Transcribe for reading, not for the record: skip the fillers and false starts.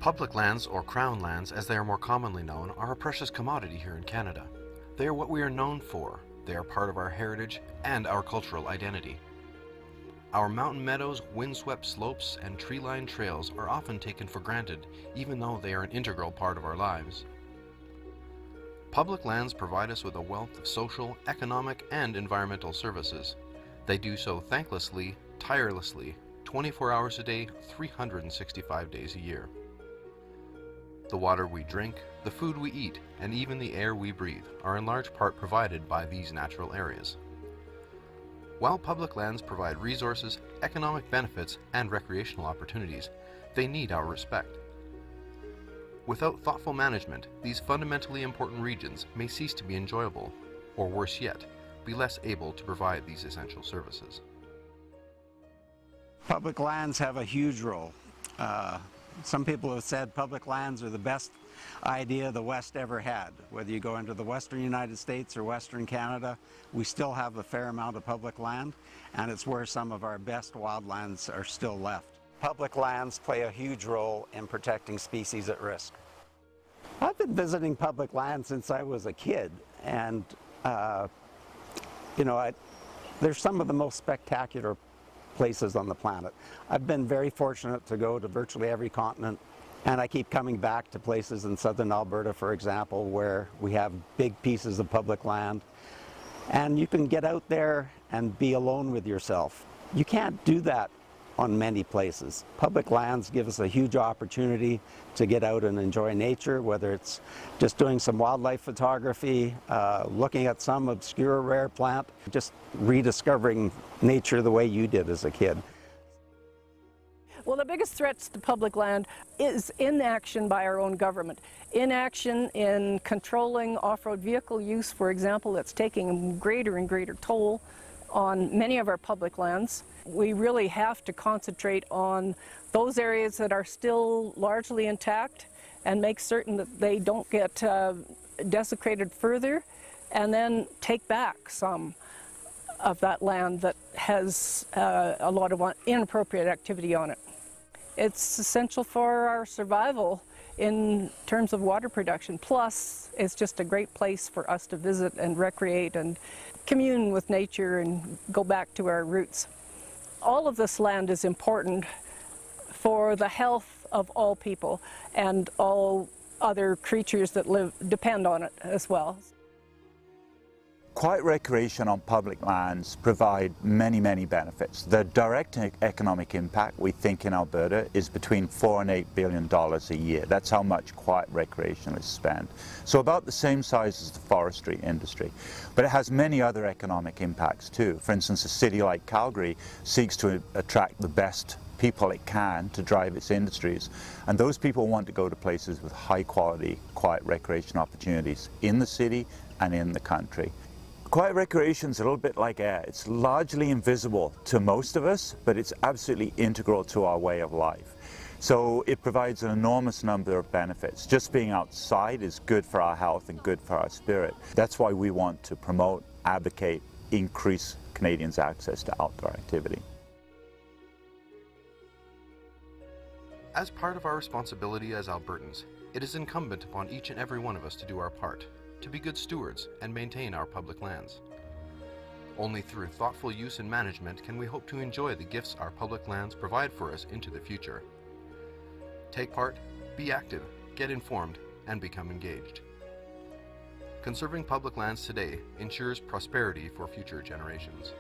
Public lands, or crown lands as they are more commonly known, are a precious commodity here in Canada. They are what we are known for. They are part of our heritage and our cultural identity. Our mountain meadows, windswept slopes, and tree-lined trails are often taken for granted, even though they are an integral part of our lives. Public lands provide us with a wealth of social, economic, and environmental services. They do so thanklessly, tirelessly, 24 hours a day, 365 days a year. The water we drink, the food we eat, and even the air we breathe are in large part provided by these natural areas. While public lands provide resources, economic benefits, and recreational opportunities, they need our respect. Without thoughtful management, these fundamentally important regions may cease to be enjoyable, or worse yet, be less able to provide these essential services. Public lands have a huge role. Some people have said public lands are the best idea the West ever had. Whether you go into the Western United States or Western Canada, we still have a fair amount of public land, and it's where some of our best wildlands are still left. Public lands play a huge role in protecting species at risk. I've been visiting public land since I was a kid, and they're some of the most spectacular places on the planet. I've been very fortunate to go to virtually every continent, and I keep coming back to places in southern Alberta, for example, where we have big pieces of public land, and you can get out there and be alone with yourself. You can't do that on many places. Public lands give us a huge opportunity to get out and enjoy nature, whether it's just doing some wildlife photography, looking at some obscure rare plant, just rediscovering nature the way you did as a kid. Well, the biggest threats to public land is inaction by our own government. Inaction in controlling off-road vehicle use, for example, that's taking a greater and greater toll on many of our public lands. We really have to concentrate on those areas that are still largely intact and make certain that they don't get desecrated further, and then take back some of that land that has a lot of inappropriate activity on it. It's essential for our survival in terms of water production. Plus, it's just a great place for us to visit and recreate and commune with nature and go back to our roots. All of this land is important for the health of all people and all other creatures that depend on it as well. Quiet recreation on public lands provide many, many benefits. The direct economic impact, we think, in Alberta is between $4 and $8 billion a year. That's how much quiet recreation is spent. So about the same size as the forestry industry. But it has many other economic impacts too. For instance, a city like Calgary seeks to attract the best people it can to drive its industries, and those people want to go to places with high quality quiet recreation opportunities in the city and in the country. Quiet recreation is a little bit like air. It's largely invisible to most of us, but it's absolutely integral to our way of life. So it provides an enormous number of benefits. Just being outside is good for our health and good for our spirit. That's why we want to promote, advocate, increase Canadians' access to outdoor activity. As part of our responsibility as Albertans, it is incumbent upon each and every one of us to do our part, to be good stewards and maintain our public lands. Only through thoughtful use and management can we hope to enjoy the gifts our public lands provide for us into the future. Take part, be active, get informed, and become engaged. Conserving public lands today ensures prosperity for future generations.